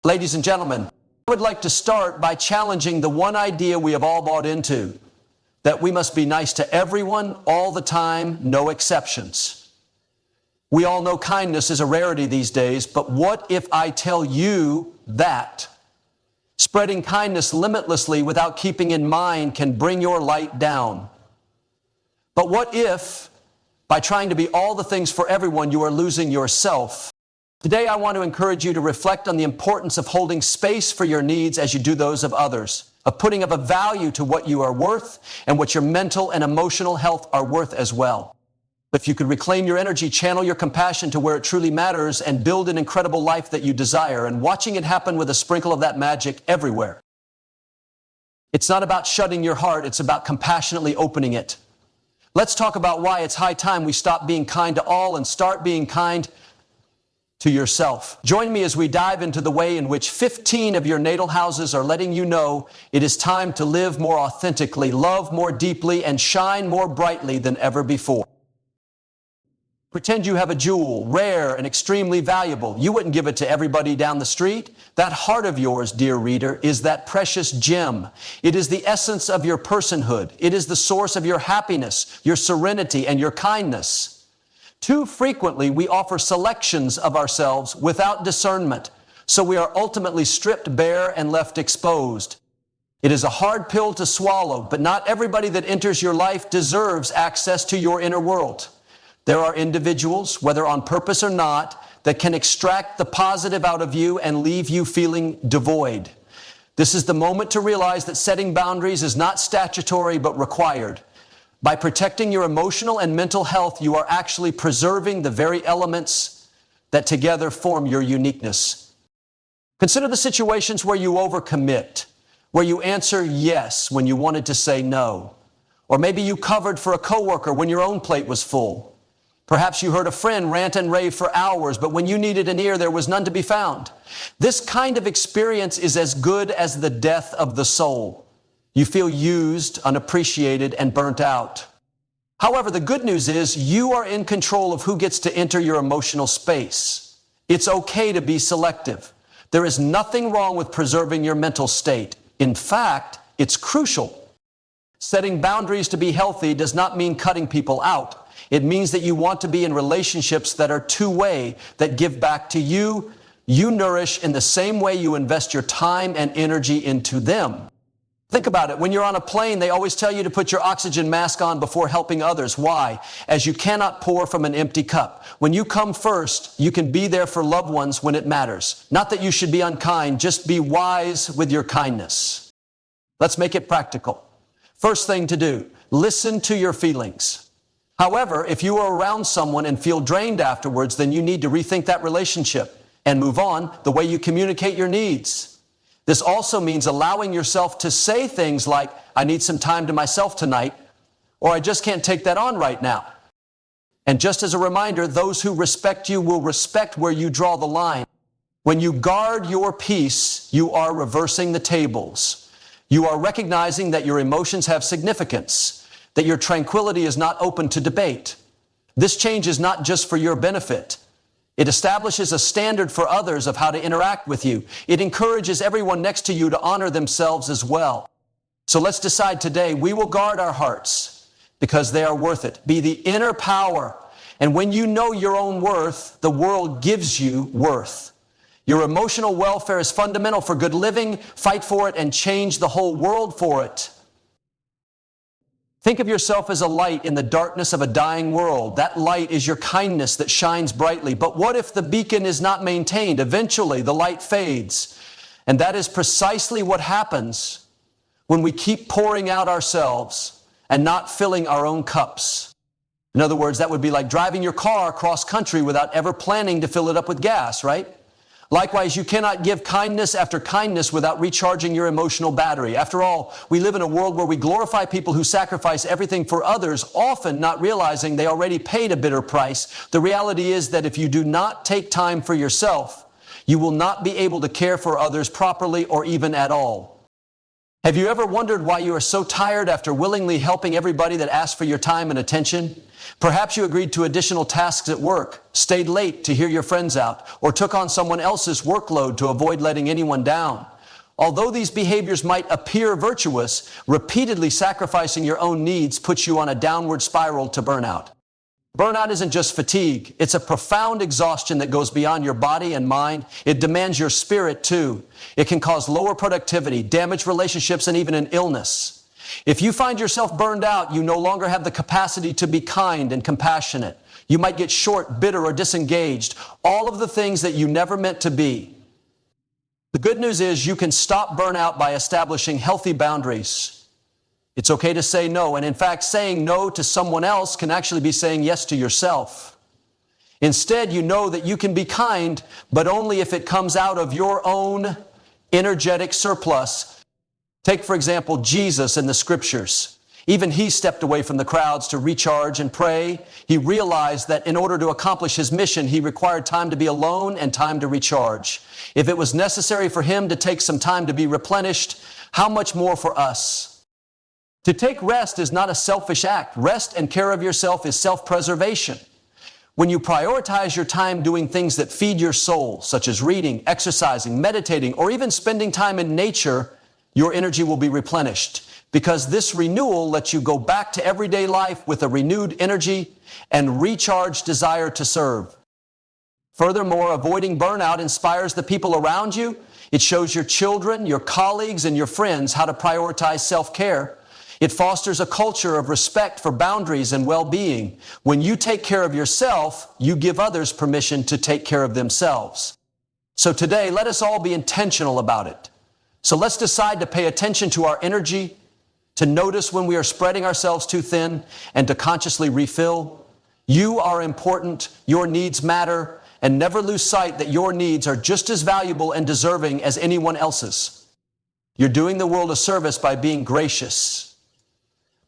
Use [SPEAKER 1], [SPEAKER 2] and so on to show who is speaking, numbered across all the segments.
[SPEAKER 1] Ladies and gentlemen, I would like to start by challenging the one idea we have all bought into, that we must be nice to everyone all the time, no exceptions. We all know kindness is a rarity these days, but what if I tell you that spreading kindness limitlessly without keeping in mind can bring your light down? But what if, by trying to be all the things for everyone, you are losing yourself? Today, I want to encourage you to reflect on the importance of holding space for your needs as you do those of others, of putting up a value to what you are worth and what your mental and emotional health are worth as well. If you could reclaim your energy, channel your compassion to where it truly matters, and build an incredible life that you desire, and watching it happen with a sprinkle of that magic everywhere. It's not about shutting your heart, it's about compassionately opening it. Let's talk about why it's high time we stop being kind to all and start being kind to yourself. Join me as we dive into the way in which 15 of your natal houses are letting you know it is time to live more authentically, love more deeply, and shine more brightly than ever before. Pretend you have a jewel, rare and extremely valuable. You wouldn't give it to everybody down the street. That heart of yours, dear reader, is that precious gem. It is the essence of your personhood. It is the source of your happiness, your serenity, and your kindness. Too frequently, we offer selections of ourselves without discernment, so we are ultimately stripped bare and left exposed. It is a hard pill to swallow, but not everybody that enters your life deserves access to your inner world. There are individuals, whether on purpose or not, that can extract the positive out of you and leave you feeling devoid. This is the moment to realize that setting boundaries is not statutory but required. By protecting your emotional and mental health, you are actually preserving the very elements that together form your uniqueness. Consider the situations where you overcommit, where you answer yes when you wanted to say no. Or maybe you covered for a coworker when your own plate was full. Perhaps you heard a friend rant and rave for hours, but when you needed an ear, there was none to be found. This kind of experience is as good as the death of the soul. You feel used, unappreciated, and burnt out. However, the good news is you are in control of who gets to enter your emotional space. It's okay to be selective. There is nothing wrong with preserving your mental state. In fact, it's crucial. Setting boundaries to be healthy does not mean cutting people out. It means that you want to be in relationships that are two-way, that give back to you. You nourish in the same way you invest your time and energy into them. Think about it. When you're on a plane, they always tell you to put your oxygen mask on before helping others. Why? As you cannot pour from an empty cup. When you come first, you can be there for loved ones when it matters. Not that you should be unkind, just be wise with your kindness. Let's make it practical. First thing to do, listen to your feelings. However, if you are around someone and feel drained afterwards, then you need to rethink that relationship and move on the way you communicate your needs. This also means allowing yourself to say things like, I need some time to myself tonight, or I just can't take that on right now. And just as a reminder, those who respect you will respect where you draw the line. When you guard your peace, you are reversing the tables. You are recognizing that your emotions have significance, that your tranquility is not open to debate. This change is not just for your benefit. It establishes a standard for others of how to interact with you. It encourages everyone next to you to honor themselves as well. So let's decide today, we will guard our hearts because they are worth it. Be the inner power. And when you know your own worth, the world gives you worth. Your emotional welfare is fundamental for good living. Fight for it and change the whole world for it. Think of yourself as a light in the darkness of a dying world. That light is your kindness that shines brightly. But what if the beacon is not maintained? Eventually, the light fades. And that is precisely what happens when we keep pouring out ourselves and not filling our own cups. In other words, that would be like driving your car cross country without ever planning to fill it up with gas, right? Likewise, you cannot give kindness after kindness without recharging your emotional battery. After all, we live in a world where we glorify people who sacrifice everything for others, often not realizing they already paid a bitter price. The reality is that if you do not take time for yourself, you will not be able to care for others properly or even at all. Have you ever wondered why you are so tired after willingly helping everybody that asked for your time and attention? Perhaps you agreed to additional tasks at work, stayed late to hear your friends out, or took on someone else's workload to avoid letting anyone down. Although these behaviors might appear virtuous, repeatedly sacrificing your own needs puts you on a downward spiral to burnout. Burnout isn't just fatigue. It's a profound exhaustion that goes beyond your body and mind. It demands your spirit too. It can cause lower productivity, damage relationships, and even an illness. If you find yourself burned out, you no longer have the capacity to be kind and compassionate. You might get short, bitter, or disengaged. All of the things that you never meant to be. The good news is you can stop burnout by establishing healthy boundaries. It's okay to say no, and in fact, saying no to someone else can actually be saying yes to yourself. Instead, you know that you can be kind, but only if it comes out of your own energetic surplus. Take, for example, Jesus in the scriptures. Even he stepped away from the crowds to recharge and pray. He realized that in order to accomplish his mission, he required time to be alone and time to recharge. If it was necessary for him to take some time to be replenished, how much more for us? To take rest is not a selfish act. Rest and care of yourself is self-preservation. When you prioritize your time doing things that feed your soul, such as reading, exercising, meditating, or even spending time in nature, your energy will be replenished. Because this renewal lets you go back to everyday life with a renewed energy and recharged desire to serve. Furthermore, avoiding burnout inspires the people around you. It shows your children, your colleagues, and your friends how to prioritize self-care. It fosters a culture of respect for boundaries and well-being. When you take care of yourself, you give others permission to take care of themselves. So today, let us all be intentional about it. So let's decide to pay attention to our energy, to notice when we are spreading ourselves too thin, and to consciously refill. You are important, your needs matter, and never lose sight that your needs are just as valuable and deserving as anyone else's. You're doing the world a service by being gracious,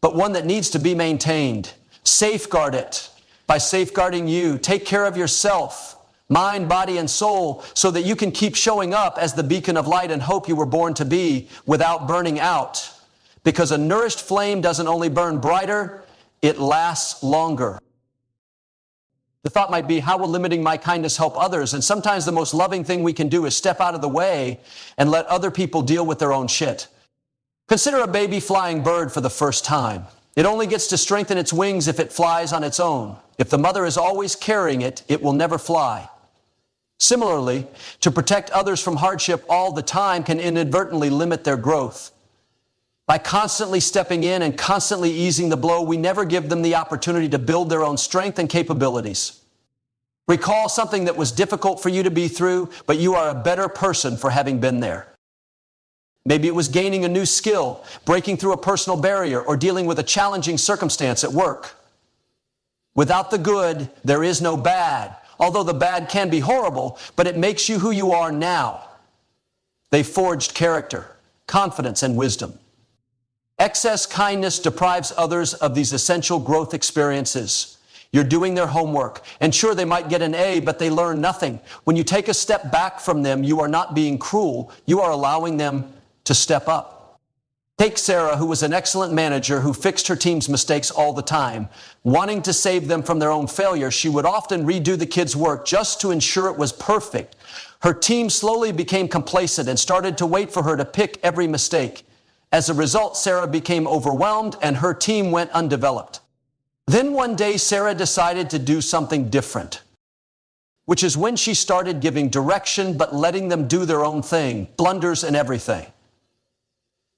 [SPEAKER 1] but one that needs to be maintained. Safeguard it by safeguarding you. Take care of yourself, mind, body, and soul, so that you can keep showing up as the beacon of light and hope you were born to be without burning out. Because a nourished flame doesn't only burn brighter, it lasts longer. The thought might be, how will limiting my kindness help others? And sometimes the most loving thing we can do is step out of the way and let other people deal with their own shit. Consider a baby flying bird for the first time. It only gets to strengthen its wings if it flies on its own. If the mother is always carrying it, it will never fly. Similarly, to protect others from hardship all the time can inadvertently limit their growth. By constantly stepping in and constantly easing the blow, we never give them the opportunity to build their own strength and capabilities. Recall something that was difficult for you to be through, but you are a better person for having been there. Maybe it was gaining a new skill, breaking through a personal barrier, or dealing with a challenging circumstance at work. Without the good, there is no bad. Although the bad can be horrible, but it makes you who you are now. They forged character, confidence, and wisdom. Excess kindness deprives others of these essential growth experiences. You're doing their homework, and sure, they might get an A, but they learn nothing. When you take a step back from them, you are not being cruel. You are allowing them to step up. Take Sarah, who was an excellent manager who fixed her team's mistakes all the time. Wanting to save them from their own failure, she would often redo the kids' work just to ensure it was perfect. Her team slowly became complacent and started to wait for her to pick every mistake. As a result, Sarah became overwhelmed and her team went undeveloped. Then one day, Sarah decided to do something different, which is when she started giving direction but letting them do their own thing, blunders and everything.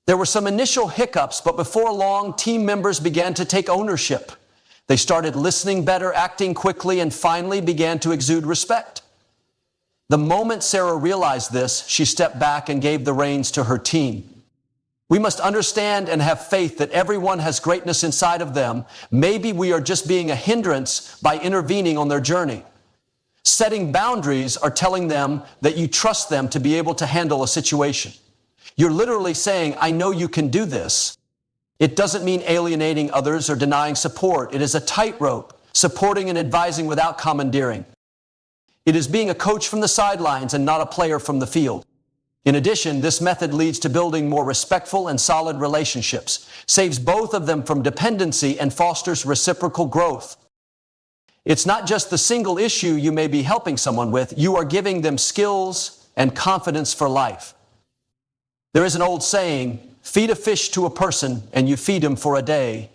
[SPEAKER 1] There were some initial hiccups, but before long, team members began to take ownership. They started listening better, acting quickly, and finally began to exude respect. The moment Sarah realized this, she stepped back and gave the reins to her team. We must understand and have faith that everyone has greatness inside of them. Maybe we are just being a hindrance by intervening on their journey. Setting boundaries are telling them that you trust them to be able to handle a situation. You're literally saying, I know you can do this. It doesn't mean alienating others or denying support. It is a tightrope, supporting and advising without commandeering. It is being a coach from the sidelines and not a player from the field. In addition, this method leads to building more respectful and solid relationships, saves both of them from dependency, and fosters reciprocal growth. It's not just the single issue you may be helping someone with, you are giving them skills and confidence for life. There is an old saying, feed a fish to a person and you feed him for a day.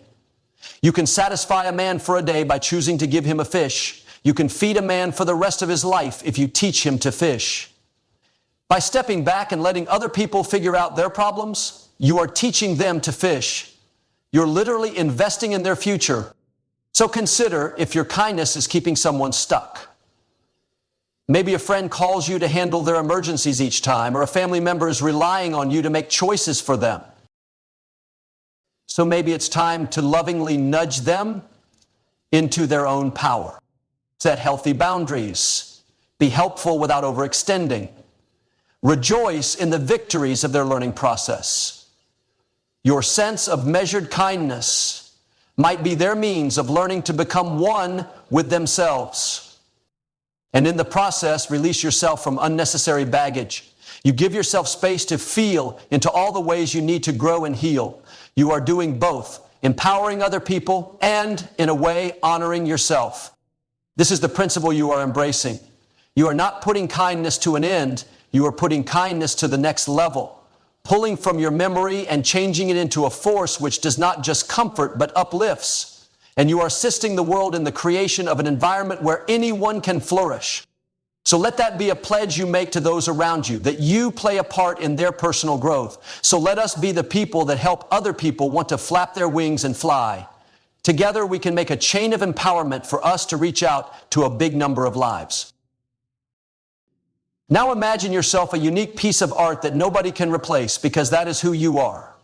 [SPEAKER 1] You can satisfy a man for a day by choosing to give him a fish. You can feed a man for the rest of his life if you teach him to fish. By stepping back and letting other people figure out their problems, you are teaching them to fish. You're literally investing in their future. So consider if your kindness is keeping someone stuck. Maybe a friend calls you to handle their emergencies each time, or a family member is relying on you to make choices for them. So maybe it's time to lovingly nudge them into their own power. Set healthy boundaries. Be helpful without overextending. Rejoice in the victories of their learning process. Your sense of measured kindness might be their means of learning to become one with themselves. And in the process, release yourself from unnecessary baggage. You give yourself space to feel into all the ways you need to grow and heal. You are doing both, empowering other people and, in a way, honoring yourself. This is the principle you are embracing. You are not putting kindness to an end. You are putting kindness to the next level, pulling from your memory and changing it into a force which does not just comfort but uplifts. And you are assisting the world in the creation of an environment where anyone can flourish. So let that be a pledge you make to those around you, that you play a part in their personal growth. So let us be the people that help other people want to flap their wings and fly. Together we can make a chain of empowerment for us to reach out to a big number of lives. Now imagine yourself a unique piece of art that nobody can replace, because that is who you are.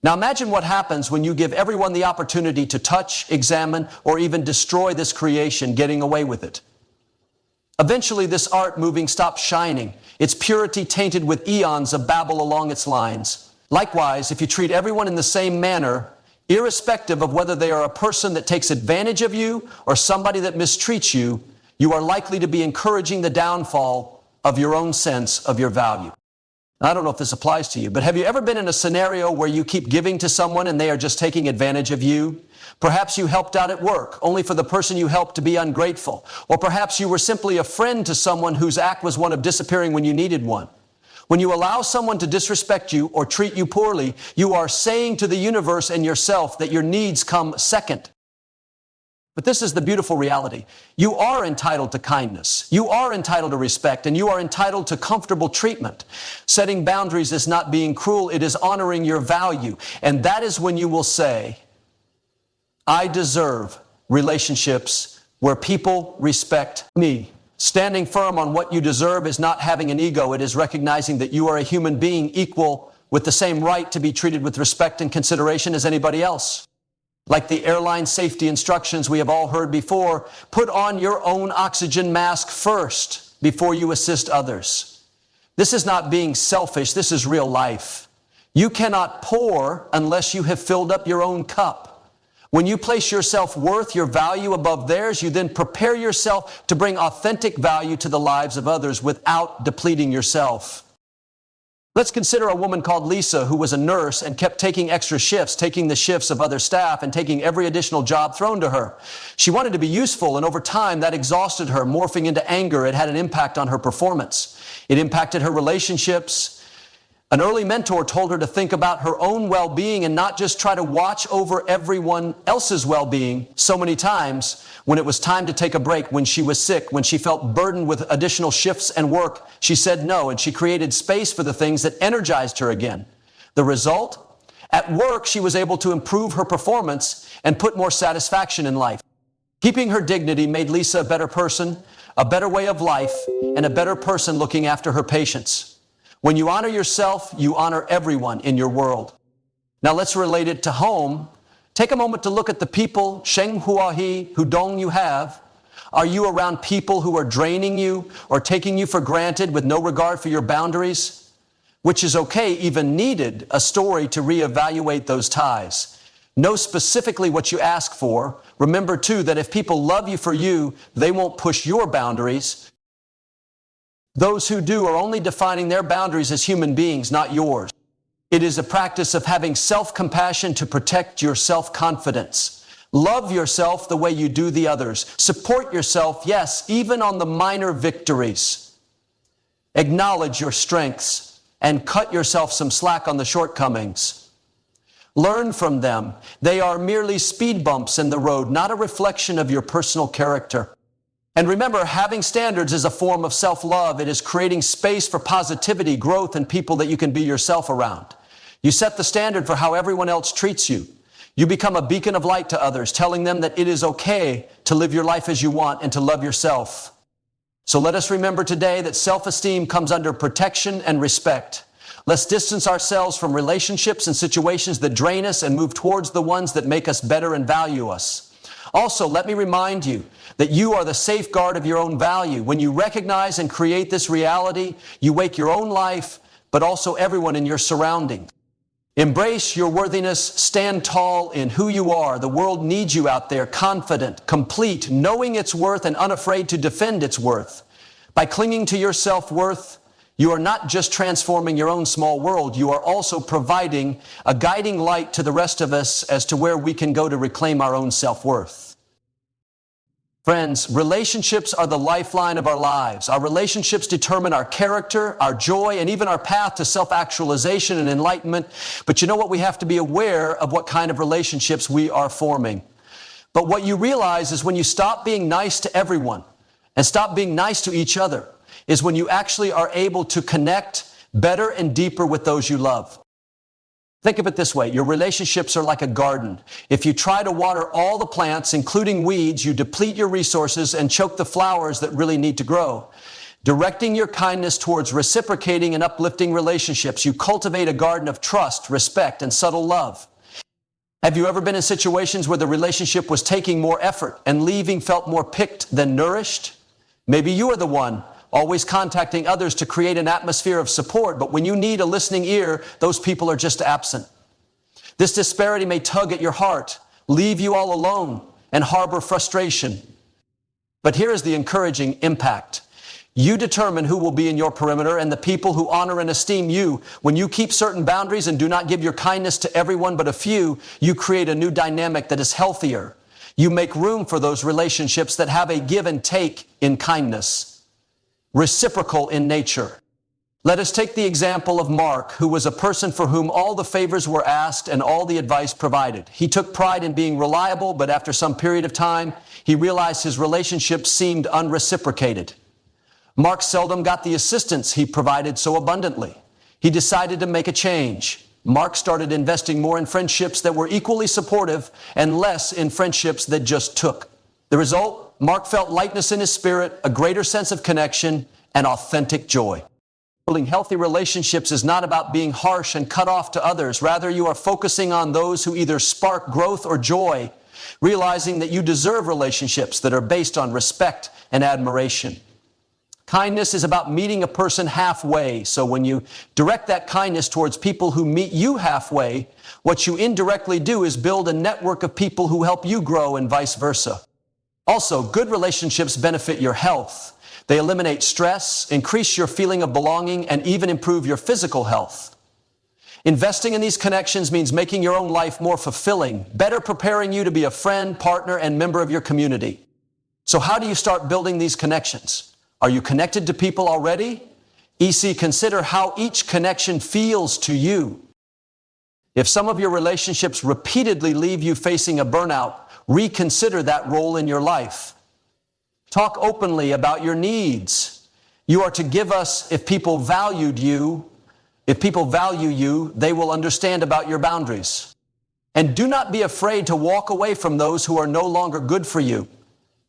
[SPEAKER 1] Now imagine what happens when you give everyone the opportunity to touch, examine, or even destroy this creation, getting away with it. Eventually this art moving stops shining, its purity tainted with eons of babble along its lines. Likewise, if you treat everyone in the same manner, irrespective of whether they are a person that takes advantage of you or somebody that mistreats you, you are likely to be encouraging the downfall of your own sense of your value. I don't know if this applies to you, but have you ever been in a scenario where you keep giving to someone and they are just taking advantage of you? Perhaps you helped out at work, only for the person you helped to be ungrateful. Or perhaps you were simply a friend to someone whose act was one of disappearing when you needed one. When you allow someone to disrespect you or treat you poorly, you are saying to the universe and yourself that your needs come second. But this is the beautiful reality. You are entitled to kindness. You are entitled to respect, and you are entitled to comfortable treatment. Setting boundaries is not being cruel, it is honoring your value. And that is when you will say, I deserve relationships where people respect me. Standing firm on what you deserve is not having an ego. It is recognizing that you are a human being equal with the same right to be treated with respect and consideration as anybody else. Like the airline safety instructions we have all heard before, put on your own oxygen mask first before you assist others. This is not being selfish, this is real life. You cannot pour unless you have filled up your own cup. When you place your self-worth, your value above theirs, you then prepare yourself to bring authentic value to the lives of others without depleting yourself. Let's consider a woman called Lisa who was a nurse and kept taking extra shifts, taking the shifts of other staff and taking every additional job thrown to her. She wanted to be useful, and over time that exhausted her, morphing into anger. It had an impact on her performance. It impacted her relationships. An early mentor told her to think about her own well-being and not just try to watch over everyone else's well-being. So many times, when it was time to take a break, when she was sick, when she felt burdened with additional shifts and work, she said no, and she created space for the things that energized her again. The result? At work, she was able to improve her performance and put more satisfaction in life. Keeping her dignity made Lisa a better person, a better way of life, and a better person looking after her patients. When you honor yourself, you honor everyone in your world. Now let's relate it to home. Take a moment to look at the people, Sheng Hua He, who Dong you have. Are you around people who are draining you or taking you for granted with no regard for your boundaries? Which is okay, even needed, a story to reevaluate those ties. Know specifically what you ask for. Remember too that if people love you for you, they won't push your boundaries. Those who do are only defining their boundaries as human beings, not yours. It is a practice of having self-compassion to protect your self-confidence. Love yourself the way you do the others. Support yourself, yes, even on the minor victories. Acknowledge your strengths and cut yourself some slack on the shortcomings. Learn from them. They are merely speed bumps in the road, not a reflection of your personal character. And remember, having standards is a form of self-love. It is creating space for positivity, growth, and people that you can be yourself around. You set the standard for how everyone else treats you. You become a beacon of light to others, telling them that it is okay to live your life as you want and to love yourself. So let us remember today that self-esteem comes under protection and respect. Let's distance ourselves from relationships and situations that drain us and move towards the ones that make us better and value us. Also, let me remind you that you are the safeguard of your own value. When you recognize and create this reality, you wake your own life, but also everyone in your surroundings. Embrace your worthiness, stand tall in who you are. The world needs you out there, confident, complete, knowing its worth and unafraid to defend its worth. By clinging to your self-worth, you are not just transforming your own small world, you are also providing a guiding light to the rest of us as to where we can go to reclaim our own self-worth. Friends, relationships are the lifeline of our lives. Our relationships determine our character, our joy, and even our path to self-actualization and enlightenment. But you know what? We have to be aware of what kind of relationships we are forming. But what you realize is when you stop being nice to everyone and stop being nice to each other is when you actually are able to connect better and deeper with those you love. Think of it this way. Your relationships are like a garden. If you try to water all the plants, including weeds, you deplete your resources and choke the flowers that really need to grow. Directing your kindness towards reciprocating and uplifting relationships, you cultivate a garden of trust, respect, and subtle love. Have you ever been in situations where the relationship was taking more effort and leaving felt more picked than nourished? Maybe you are the one always contacting others to create an atmosphere of support, but when you need a listening ear, those people are just absent. This disparity may tug at your heart, leave you all alone, and harbor frustration. But here is the encouraging impact. You determine who will be in your perimeter and the people who honor and esteem you. When you keep certain boundaries and do not give your kindness to everyone but a few, you create a new dynamic that is healthier. You make room for those relationships that have a give and take in kindness, reciprocal in nature. Let us take the example of Mark, who was a person for whom all the favors were asked and all the advice provided. He took pride in being reliable, but after some period of time, he realized his relationships seemed unreciprocated. Mark seldom got the assistance he provided so abundantly. He decided to make a change. Mark started investing more in friendships that were equally supportive and less in friendships that just took. The result? Mark felt lightness in his spirit, a greater sense of connection, and authentic joy. Building healthy relationships is not about being harsh and cut off to others. Rather, you are focusing on those who either spark growth or joy, realizing that you deserve relationships that are based on respect and admiration. Kindness is about meeting a person halfway. So when you direct that kindness towards people who meet you halfway, what you indirectly do is build a network of people who help you grow and vice versa. Also, good relationships benefit your health. They eliminate stress, increase your feeling of belonging, and even improve your physical health. Investing in these connections means making your own life more fulfilling, better preparing you to be a friend, partner, and member of your community. So how do you start building these connections? Are you connected to people already? EC, consider how each connection feels to you. If some of your relationships repeatedly leave you facing a burnout, reconsider that role in your life. Talk openly about your needs. You are to give us, if people value you, they will understand about your boundaries. And do not be afraid to walk away from those who are no longer good for you.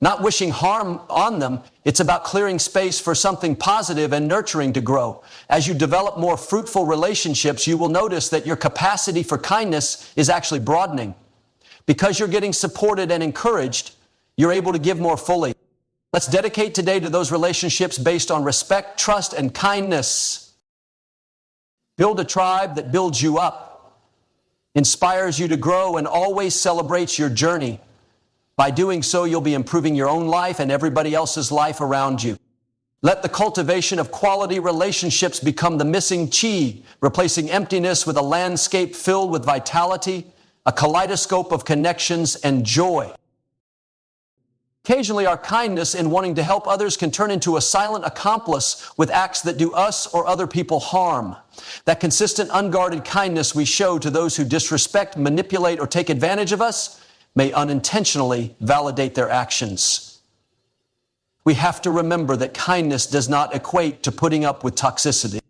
[SPEAKER 1] Not wishing harm on them, it's about clearing space for something positive and nurturing to grow. As you develop more fruitful relationships, you will notice that your capacity for kindness is actually broadening. Because you're getting supported and encouraged, you're able to give more fully. Let's dedicate today to those relationships based on respect, trust, and kindness. Build a tribe that builds you up, inspires you to grow, and always celebrates your journey. By doing so, you'll be improving your own life and everybody else's life around you. Let the cultivation of quality relationships become the missing chi, replacing emptiness with a landscape filled with vitality, a kaleidoscope of connections and joy. Occasionally, our kindness in wanting to help others can turn into a silent accomplice with acts that do us or other people harm. That consistent, unguarded kindness we show to those who disrespect, manipulate, or take advantage of us may unintentionally validate their actions. We have to remember that kindness does not equate to putting up with toxicity.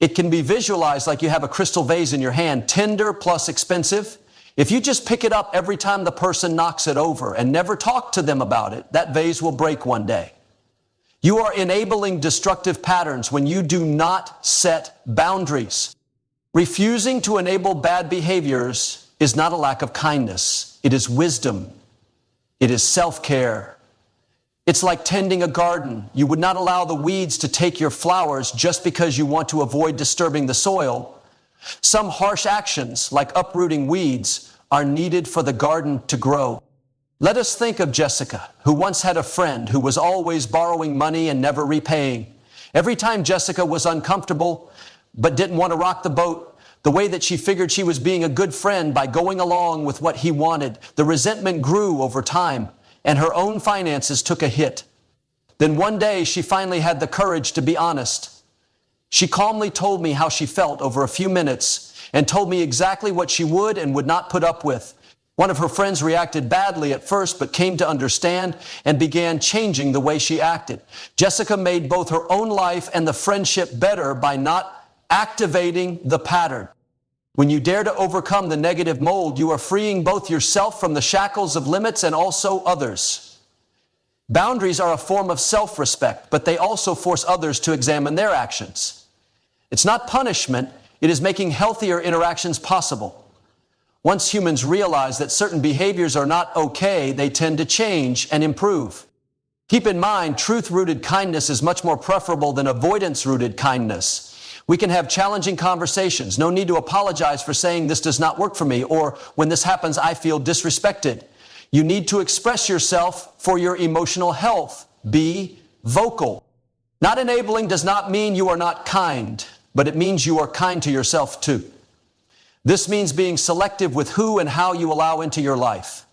[SPEAKER 1] It can be visualized like you have a crystal vase in your hand, tender plus expensive. If you just pick it up every time the person knocks it over and never talk to them about it, that vase will break one day. You are enabling destructive patterns when you do not set boundaries. Refusing to enable bad behaviors is not a lack of kindness. It is wisdom. It is self-care. It's like tending a garden. You would not allow the weeds to take your flowers just because you want to avoid disturbing the soil. Some harsh actions, like uprooting weeds, are needed for the garden to grow. Let us think of Jessica, who once had a friend who was always borrowing money and never repaying. Every time Jessica was uncomfortable but didn't want to rock the boat, the way that she figured she was being a good friend by going along with what he wanted, the resentment grew over time, and her own finances took a hit. Then one day she finally had the courage to be honest. She calmly told me how she felt over a few minutes and told me exactly what she would and would not put up with. One of her friends reacted badly at first, but came to understand and began changing the way she acted. Jessica made both her own life and the friendship better by not activating the pattern. When you dare to overcome the negative mold, you are freeing both yourself from the shackles of limits and also others. Boundaries are a form of self-respect, but they also force others to examine their actions. It's not punishment, it is making healthier interactions possible. Once humans realize that certain behaviors are not okay, they tend to change and improve. Keep in mind, truth-rooted kindness is much more preferable than avoidance-rooted kindness. We can have challenging conversations. No need to apologize for saying this does not work for me, or when this happens, I feel disrespected. You need to express yourself for your emotional health. Be vocal. Not enabling does not mean you are not kind, but it means you are kind to yourself too. This means being selective with who and how you allow into your life.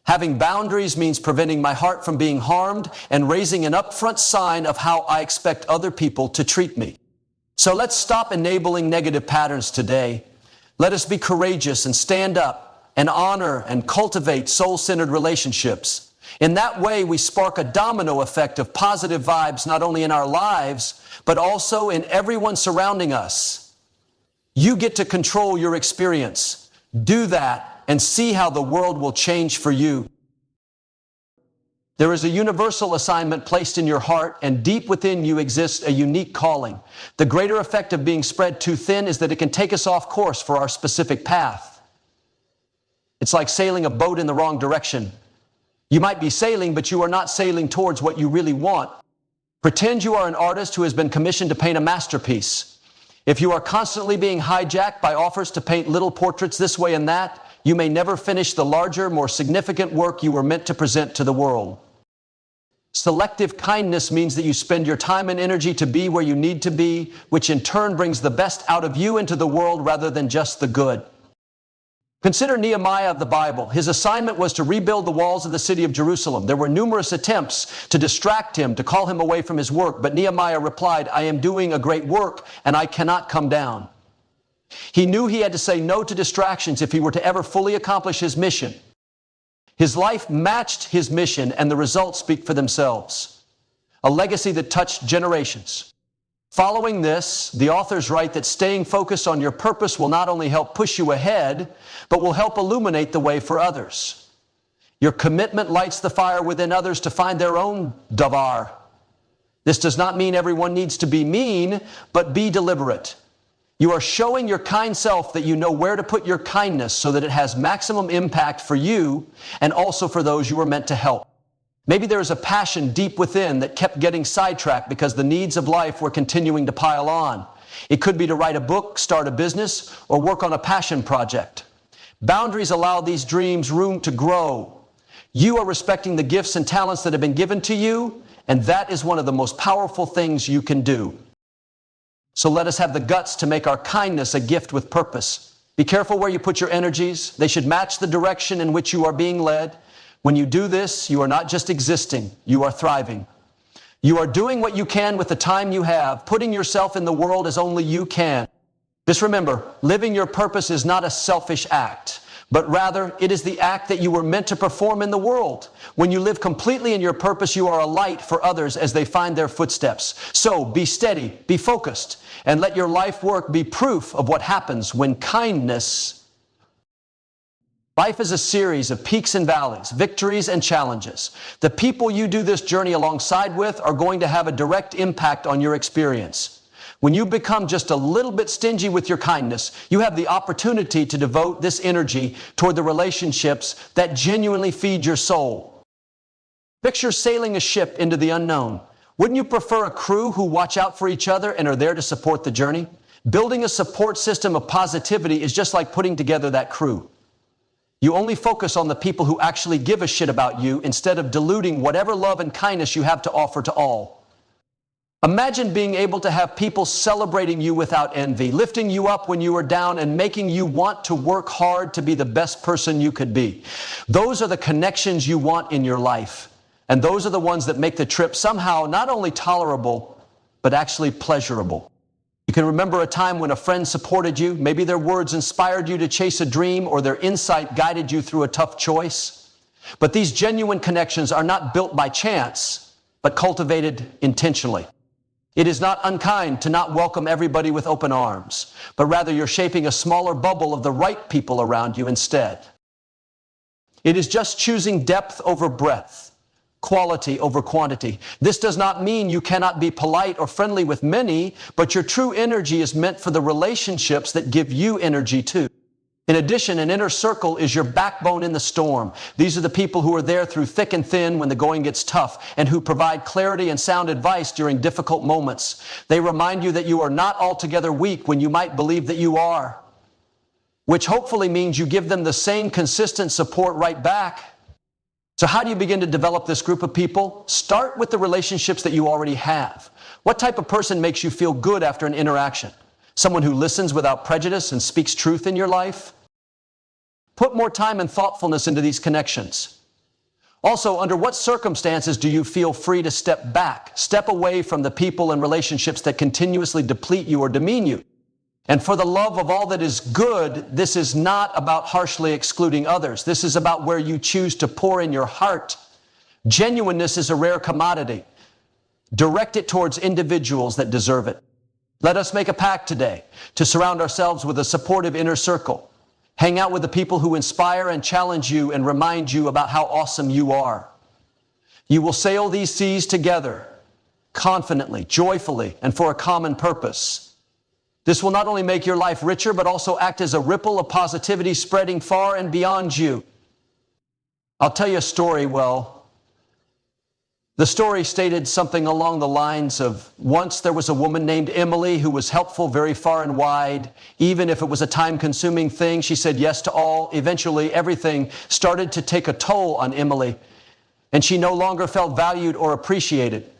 [SPEAKER 1] Having boundaries means preventing my heart from being harmed and raising an upfront sign of how I expect other people to treat me. So let's stop enabling negative patterns today. Let us be courageous and stand up and honor and cultivate soul-centered relationships. In that way, we spark a domino effect of positive vibes not only in our lives, but also in everyone surrounding us. You get to control your experience. Do that and see how the world will change for you. There is a universal assignment placed in your heart, and deep within you exists a unique calling. The greater effect of being spread too thin is that it can take us off course for our specific path. It's like sailing a boat in the wrong direction. You might be sailing, but you are not sailing towards what you really want. Pretend you are an artist who has been commissioned to paint a masterpiece. If you are constantly being hijacked by offers to paint little portraits this way and that, you may never finish the larger, more significant work you were meant to present to the world. Selective kindness means that you spend your time and energy to be where you need to be, which in turn brings the best out of you into the world rather than just the good. Consider Nehemiah of the Bible. His assignment was to rebuild the walls of the city of Jerusalem. There were numerous attempts to distract him, to call him away from his work, but Nehemiah replied, "I am doing a great work, and I cannot come down." He knew he had to say no to distractions if he were to ever fully accomplish his mission. His life matched his mission, and the results speak for themselves. A legacy that touched generations. Following this, the authors write that staying focused on your purpose will not only help push you ahead, but will help illuminate the way for others. Your commitment lights the fire within others to find their own davar. This does not mean everyone needs to be mean, but be deliberate. You are showing your kind self that you know where to put your kindness so that it has maximum impact for you and also for those you are meant to help. Maybe there is a passion deep within that kept getting sidetracked because the needs of life were continuing to pile on. It could be to write a book, start a business, or work on a passion project. Boundaries allow these dreams room to grow. You are respecting the gifts and talents that have been given to you, And that is one of the most powerful things you can do. So let us have the guts to make our kindness a gift with purpose. Be careful where you put your energies. They should match the direction in which you are being led. When you do this, you are not just existing, you are thriving. You are doing what you can with the time you have, putting yourself in the world as only you can. Just remember, living your purpose is not a selfish act, but rather it is the act that you were meant to perform in the world. When you live completely in your purpose, you are a light for others as they find their footsteps. So be steady, be focused, and let your life work be proof of what happens when kindness. Life is a series of peaks and valleys, victories and challenges. The people you do this journey alongside with are going to have a direct impact on your experience. When you become just a little bit stingy with your kindness, you have the opportunity to devote this energy toward the relationships that genuinely feed your soul. Picture sailing a ship into the unknown. Wouldn't you prefer a crew who watch out for each other and are there to support the journey? Building a support system of positivity is just like putting together that crew. You only focus on the people who actually give a shit about you instead of diluting whatever love and kindness you have to offer to all. Imagine being able to have people celebrating you without envy, lifting you up when you are down, and making you want to work hard to be the best person you could be. Those are the connections you want in your life. And those are the ones that make the trip somehow not only tolerable, but actually pleasurable. You can remember a time when a friend supported you. Maybe their words inspired you to chase a dream, or their insight guided you through a tough choice. But these genuine connections are not built by chance, but cultivated intentionally. It is not unkind to not welcome everybody with open arms, but rather you're shaping a smaller bubble of the right people around you instead. It is just choosing depth over breadth, quality over quantity. This does not mean you cannot be polite or friendly with many, but your true energy is meant for the relationships that give you energy too. In addition, an inner circle is your backbone in the storm. These are the people who are there through thick and thin when the going gets tough, and who provide clarity and sound advice during difficult moments. They remind you that you are not altogether weak when you might believe that you are, which hopefully means you give them the same consistent support right back. So how do you begin to develop this group of people? Start with the relationships that you already have. What type of person makes you feel good after an interaction? Someone who listens without prejudice and speaks truth in your life? Put more time and thoughtfulness into these connections. Also, under what circumstances do you feel free to step back, step away from the people and relationships that continuously deplete you or demean you? And for the love of all that is good, this is not about harshly excluding others. This is about where you choose to pour in your heart. Genuineness is a rare commodity. Direct it towards individuals that deserve it. Let us make a pact today to surround ourselves with a supportive inner circle. Hang out with the people who inspire and challenge you and remind you about how awesome you are. You will sail these seas together, confidently, joyfully, and for a common purpose. This will not only make your life richer, but also act as a ripple of positivity spreading far and beyond you. I'll tell you a story. The story stated something along the lines of, once there was a woman named Emily who was helpful very far and wide. Even if it was a time-consuming thing, she said yes to all. Eventually, everything started to take a toll on Emily, and she no longer felt valued or appreciated.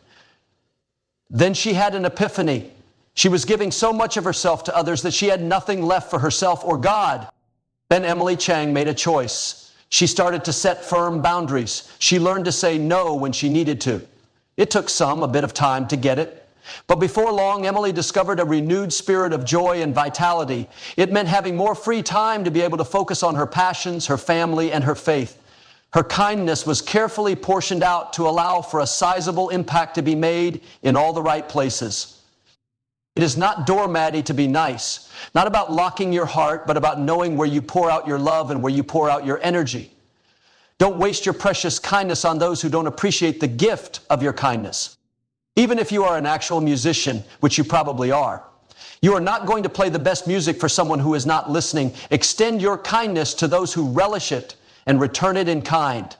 [SPEAKER 1] Then she had an epiphany. She was giving so much of herself to others that she had nothing left for herself or God. Then Emily Chang made a choice. She started to set firm boundaries. She learned to say no when she needed to. It took a bit of time to get it. But before long, Emily discovered a renewed spirit of joy and vitality. It meant having more free time to be able to focus on her passions, her family, and her faith. Her kindness was carefully portioned out to allow for a sizable impact to be made in all the right places. It is not doormatty to be nice, not about locking your heart, but about knowing where you pour out your love and where you pour out your energy. Don't waste your precious kindness on those who don't appreciate the gift of your kindness. Even if you are an actual musician, which you probably are, you are not going to play the best music for someone who is not listening. Extend your kindness to those who relish it and return it in kind.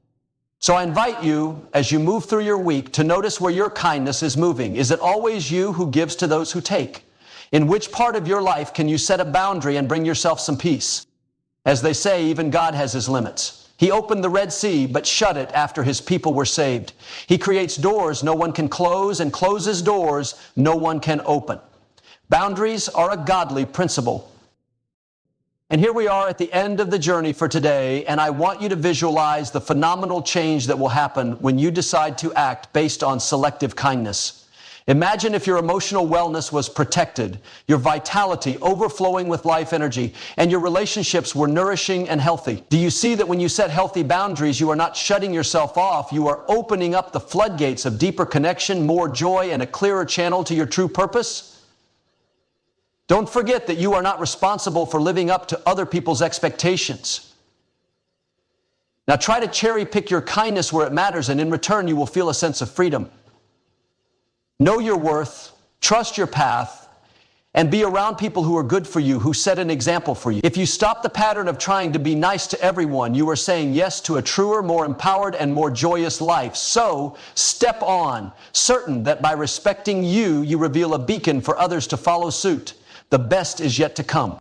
[SPEAKER 1] So I invite you, as you move through your week, to notice where your kindness is moving. Is it always you who gives to those who take? In which part of your life can you set a boundary and bring yourself some peace? As they say, even God has his limits. He opened the Red Sea, but shut it after his people were saved. He creates doors no one can close and closes doors no one can open. Boundaries are a godly principle. And here we are at the end of the journey for today, and I want you to visualize the phenomenal change that will happen when you decide to act based on selective kindness. Imagine if your emotional wellness was protected, your vitality overflowing with life energy, and your relationships were nourishing and healthy. Do you see that when you set healthy boundaries, you are not shutting yourself off, you are opening up the floodgates of deeper connection, more joy, and a clearer channel to your true purpose? Don't forget that you are not responsible for living up to other people's expectations. Now try to cherry pick your kindness where it matters, and in return you will feel a sense of freedom. Know your worth, trust your path, and be around people who are good for you, who set an example for you. If you stop the pattern of trying to be nice to everyone, you are saying yes to a truer, more empowered, and more joyous life. So, step on, certain that by respecting you, you reveal a beacon for others to follow suit. The best is yet to come.